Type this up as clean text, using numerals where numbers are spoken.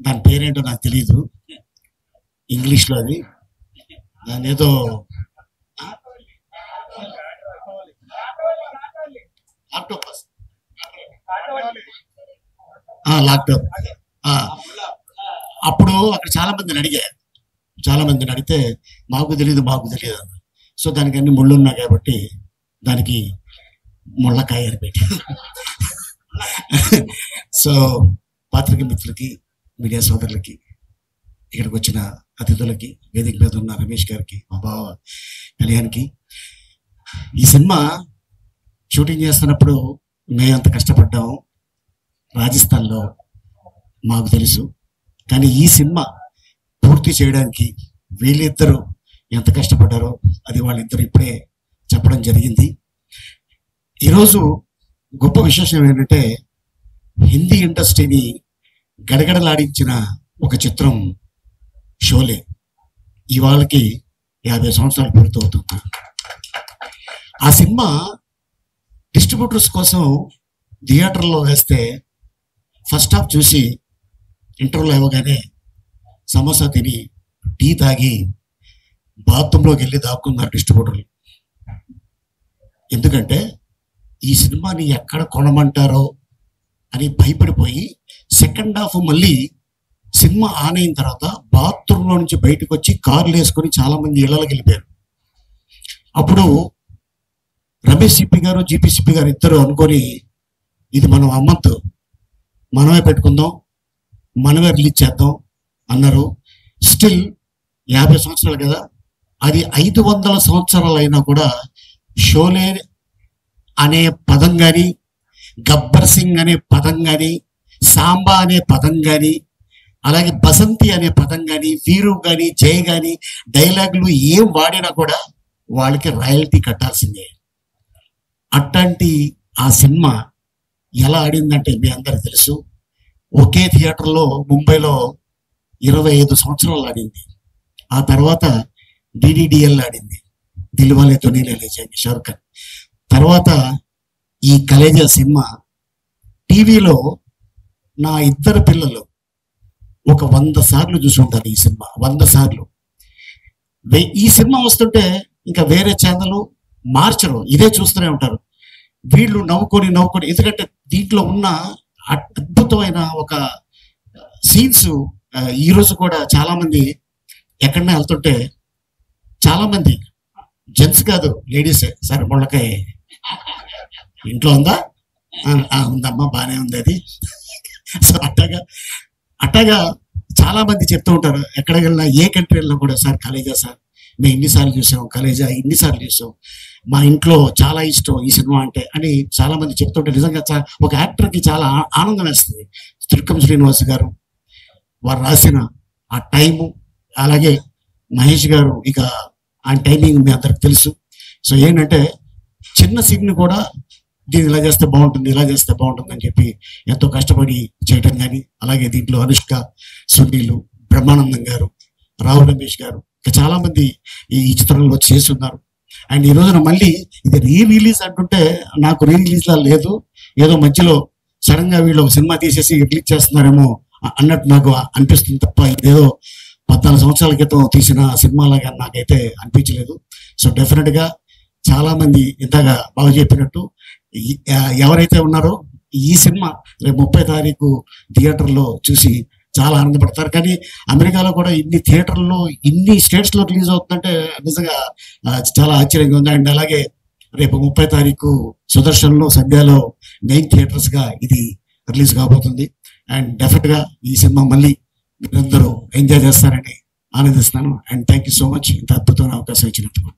దాని పేరేంటో నాకు తెలియదు, ఇంగ్లీష్లో అది. దాని ఏదో ఆక్టోపస్, లాక్డౌన్. అప్పుడు అక్కడ చాలా మందిని అడిగితే మాకు తెలియదు అన్న. సో దానికి అన్ని ముళ్ళు ఉన్నాయి కాబట్టి దానికి ముళ్ళకాయ అని పెట్టి. సో పాత్రిక మిత్రులకి, మీడియా సోదరులకి, ఇక్కడికి వచ్చిన అతిథులకి, వేదిక మీద ఉన్న రమేష్ గారికి, మా బావ కళ్యాణ్కి, ఈ సినిమా షూటింగ్ చేస్తున్నప్పుడు మేము ఎంత కష్టపడ్డాము రాజస్థాన్లో మాకు తెలుసు. కానీ ఈ సినిమా పూర్తి చేయడానికి వీళ్ళిద్దరూ ఎంత కష్టపడ్డారో అది వాళ్ళిద్దరు ఇప్పుడే చెప్పడం జరిగింది. ఈరోజు గొప్ప విశేషం ఏంటంటే, హిందీ ఇండస్ట్రీని గడగడలాడించిన ఒక చిత్రం షోలే ఇవాళకి 50 సంవత్సరాలు పూర్తవుతుంది. ఆ సినిమా డిస్ట్రిబ్యూటర్స్ కోసం థియేటర్లో వేస్తే ఫస్ట్ హాఫ్ చూసి ఇంటర్వ్యూలో ఇవ్వగానే సమోసా తిని టీ తాగి బాత్రూంలోకి వెళ్ళి దాక్కున్నారు డిస్ట్రిబ్యూటర్లు. ఎందుకంటే ఈ సినిమాని ఎక్కడ కొనమంటారో అని భయపడిపోయి సెకండ్ హాఫ్ మళ్ళీ సినిమా ఆన్ అయిన తర్వాత బాత్రూంలో నుంచి బయటకు వచ్చి కార్లు వేసుకొని చాలా మంది ఇళ్లలోకి వెళ్ళిపోయారు. అప్పుడు రమేష్ సిప్పి గారు, జీపీ సిప్పి గారు ఇద్దరు అనుకొని, ఇది మనం అమ్మద్దు, మనమే పెట్టుకుందాం, మనమే రిలీజ్ చేద్దాం అన్నారు. స్టిల్ 50 సంవత్సరాలు కదా, అది 500 సంవత్సరాలు అయినా కూడా షోలే అనే పదం కానీ, గబ్బర్ సింగ్ అనే పదం కానీ, సాంబా అనే పదం కానీ, అలాగే బసంతి అనే పదం కానీ, వీరు కానీ, జయ కానీ డైలాగులు ఏం వాడినా కూడా వాళ్ళకి రాయల్టీ కట్టాల్సిందే. అట్లాంటి ఆ సినిమా ఎలా ఆడిందంటే మీ అందరికి తెలుసు. ఒకే థియేటర్లో ముంబైలో 25 సంవత్సరాలు ఆడింది. ఆ తర్వాత డిడిడిఎల్ ఆడింది, దిల్వాలే దునియా లే జాయేంగే, షారుఖ్ ఖాన్. తర్వాత ఈ కలేజా సినిమా టీవీలో నా ఇద్దరు పిల్లలు ఒక 100 సార్లు చూసి ఉంటారు. ఈ సినిమా 100 సార్లు. ఈ సినిమా వస్తుంటే ఇంకా వేరే ఛానల్ మార్చరు, ఇదే చూస్తూనే ఉంటారు. వీళ్ళు నవ్వుకొని ఎందుకంటే దీంట్లో ఉన్న అద్భుతమైన ఒక సీన్స్ ఈరోజు కూడా చాలా మంది ఎక్కడన్నా వెళ్తుంటే చాలా మంది జెంట్స్ కాదు, లేడీసే, సరే ముళ్ళకాయ ఇంట్లో ఉందా, ఉందమ్మా, బాగానే ఉంది అది. సో అట్టగా చాలా మంది చెప్తూ ఉంటారు. ఎక్కడికి వెళ్ళినా, ఏ కంట్రీ వెళ్ళినా కూడా, సార్ కలేజా సార్ మేము ఇన్నిసార్లు చూసాం, కలేజా ఇన్నిసార్లు చూసాం, మా ఇంట్లో చాలా ఇష్టం ఈ సినిమా అంటే అని చాలా మంది చెప్తుంటే నిజంగా ఒక యాక్టర్కి చాలా ఆనందం వేస్తుంది. త్రివిక్రమ్ శ్రీనివాస్ గారు వారు రాసిన ఆ టైము, అలాగే మహేష్ గారు ఇక ఆ టైమింగ్ మీ అందరికి తెలుసు. సో ఏంటంటే చిన్న సీన్ని కూడా దీన్ని ఇలా చేస్తే బాగుంటుంది, ఇలా చేస్తే బాగుంటుంది అని చెప్పి ఎంతో కష్టపడి చేయటం కానీ, అలాగే దీంట్లో అనుష్క, సునీలు, బ్రహ్మానందం గారు, రావు రమేష్ గారు, ఇంకా చాలా మంది ఈ చిత్రంలో చేసి ఉన్నారు. అండ్ ఈ రోజున మళ్ళీ ఇది రిలీజ్ అంటుంటే నాకు రిలీజ్ లా లేదు, ఏదో మధ్యలో సడన్ గా వీళ్ళు ఒక సినిమా తీసేసి రిలీజ్ చేస్తున్నారేమో అన్నట్టు నాకు అనిపిస్తుంది తప్ప ఇదేదో 14 సంవత్సరాల క్రితం తీసిన సినిమాలాగా నాకైతే అనిపించలేదు. సో డెఫినెట్ గా చాలా మంది ఇంతగా బాగా చెప్పినట్టు ఎవరైతే ఉన్నారో ఈ సినిమా రేపు 30 తారీఖు థియేటర్లో చూసి చాలా ఆనందపడతారు. కానీ అమెరికాలో కూడా ఇన్ని థియేటర్లో, ఇన్ని స్టేట్స్లో రిలీజ్ అవుతుందంటే నిజంగా చాలా ఆశ్చర్యంగా ఉంది. అండ్ అలాగే రేపు 30 తారీఖు సుదర్శన్లో, సంధ్యాలో 9 థియేటర్స్గా ఇది రిలీజ్ కాబోతుంది. అండ్ డెఫినెట్గా ఈ సినిమా మళ్ళీ మీరందరూ ఎంజాయ్ చేస్తారని ఆనందిస్తున్నాను. And thank you so much ఇంత అద్భుతమైన అవకాశం ఇచ్చినందుకు.